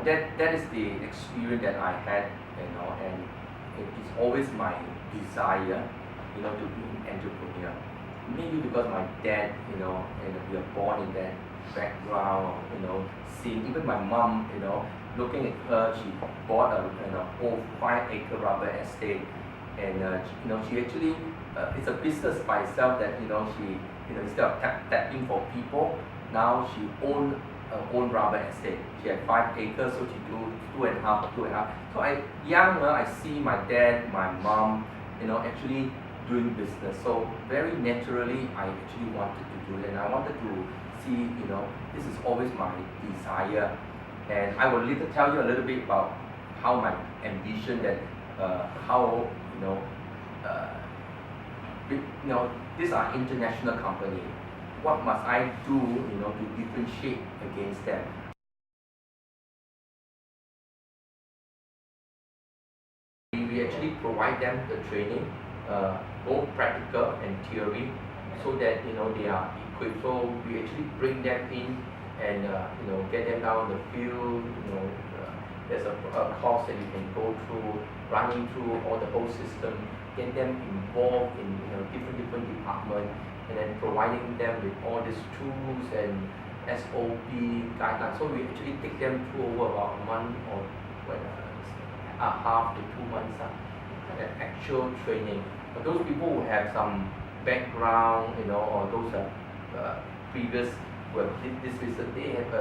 that is the experience that I had, and it is always my desire, to be an entrepreneur. Maybe because my dad, and we are born in that background, seeing even my mom, looking at her, she bought a whole 5-acre rubber estate, and she actually it's a business by itself that she instead of tapping for people, now she owned her own rubber estate. She had 5 acres, so she do two and a half. So I see my dad, my mom, actually doing business. So very naturally, I actually wanted to do it, and I wanted to see, this is always my desire. And I will tell you a little bit about how my ambition that how these are international company. What must I do, to differentiate against them? We actually provide them the training, both practical and theory, so that they are equipped. So we actually bring them in and get them down the field. There's a course that you can go through, running through all the whole system, get them involved in different departments, and then providing them with all these tools and SOP guidelines. So we actually take them through over about a month or a half to 2 months actual training. But those people who have some background, or those previous this business, they have a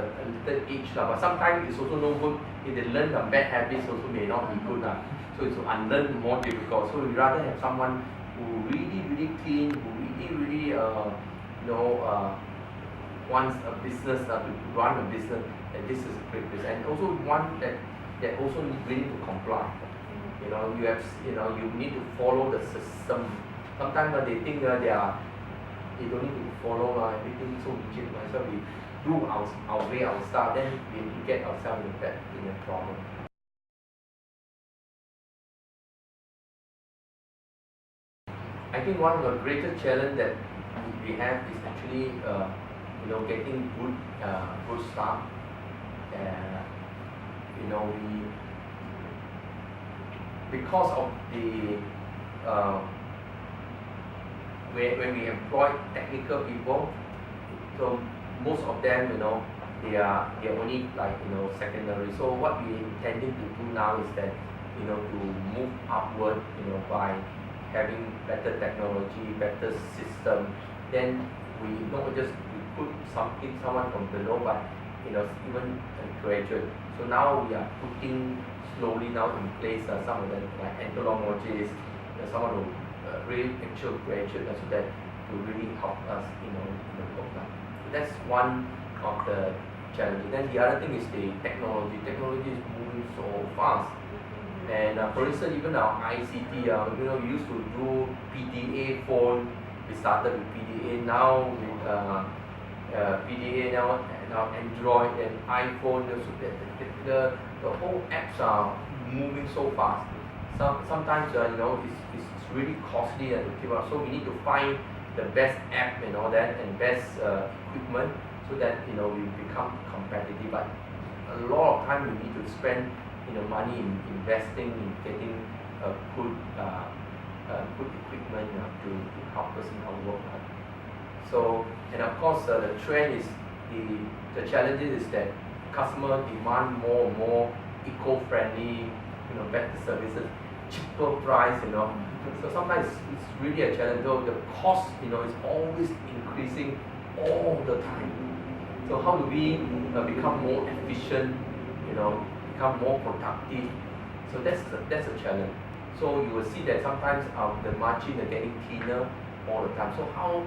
little age, but sometimes it's also no good. If they learn some bad habits, also may not be good. So it's to unlearn more difficult. So we rather have someone who really clean, who really wants a business to run a business, and this is a great business, and also one that also willing to comply. You have you need to follow the system. Sometimes they think they don't need to follow everything so rigid. So we do our way, our style, then we get ourselves in a problem. I think one of the greatest challenge that we have is actually getting good staff. Because of the when we employ technical people, so most of them they are only secondary. So what we intending to do now is that to move upward by having better technology, better system. Then we not just put someone from below, but even a graduate. So now we are putting slowly now in place some of them like entomologists, someone who really actual graduate, so that to really help us in the program. So that's one of the challenges. Then the other thing is the technology. Technology is moving so fast. And for instance, even our ICT, we used to do PDA phone. We started with PDA, now with PDA, now Android and iPhone. The whole apps are moving so fast. Sometimes it's really costly to keep up. So we need to find the best app and all that, and best equipment, so that we become competitive. But a lot of time we need to spend money in investing in getting good equipment to help us in our work. So, and of course the trend is the challenges is that customer demand more and more eco-friendly, better services, cheaper price, So sometimes it's really a challenge. Though the cost, is always increasing all the time. So how do we become more efficient, become more productive? So that's a challenge. So you will see that sometimes the margin are getting thinner all the time. So how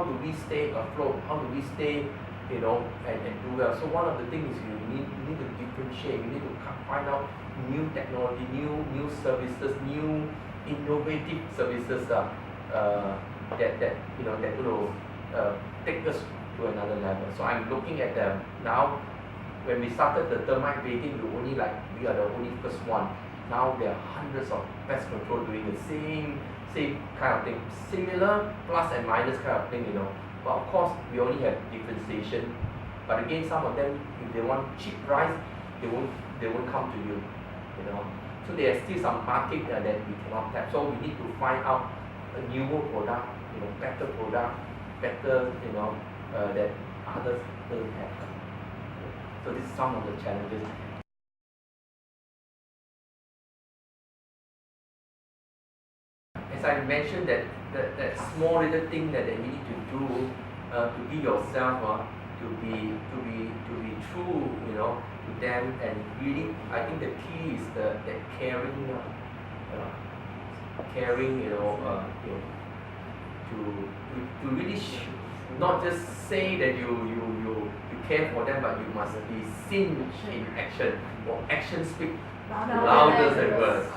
do we stay afloat? How do we stay, and do well? So one of the things is you need to differentiate. You need to find out new technology, new services, new innovative services that will take us to another level. So I'm looking at them now. When we started the termite baiting, we are the only first one. Now there are hundreds of pest control doing the same kind of thing, similar plus and minus kind of thing, But of course, we only have differentiation. But again, some of them, if they want cheap price, they won't come to you, you know. So there are still some market that we cannot tap. So we need to find out a newer product, you know, better product, better, you know, that others don't have. So this is some of the challenges. As I mentioned, that small little thing that you need to do to be yourself, to be true, you know, to them, and really, I think the key is the caring, caring, you know, to really not just say that you care for them, but you must be seen in action. Or action speak louder than words.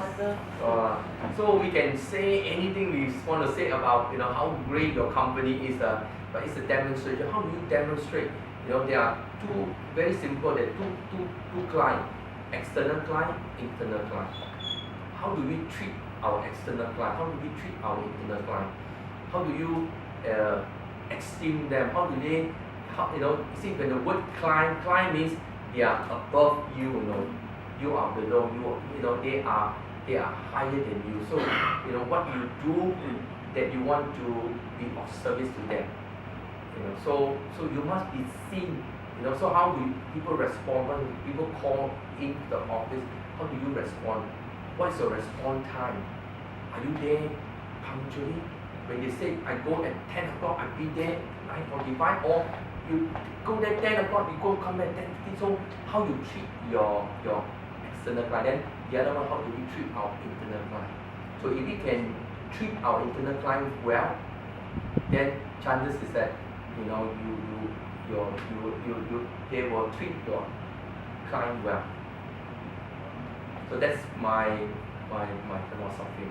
So we can say anything we want to say about, you know, how great your company is, but it's a demonstration. How do you demonstrate? You know, there are two very simple. There are two clients: external client, internal client. How do we treat our external client? How do we treat our internal client? How do you esteem them? How do they? You know, you see, when the word client means they are above you. You know, you are below you. You know, they are higher than you. So, you know, what you do that you want to be of service to them. You know, so you must be seen. You know, so how do people respond when people call into the office? How do you respond? What is your response time? Are you there punctually? When they say I go at 10 o'clock, I be there 9:45, or you go there 10 o'clock, you go come back 10:50. So how you treat your external client? Then the other one, how do we treat our internal client? So if we can treat our internal client well, then chances is that, you know, they will treat your client well. So that's my philosophy.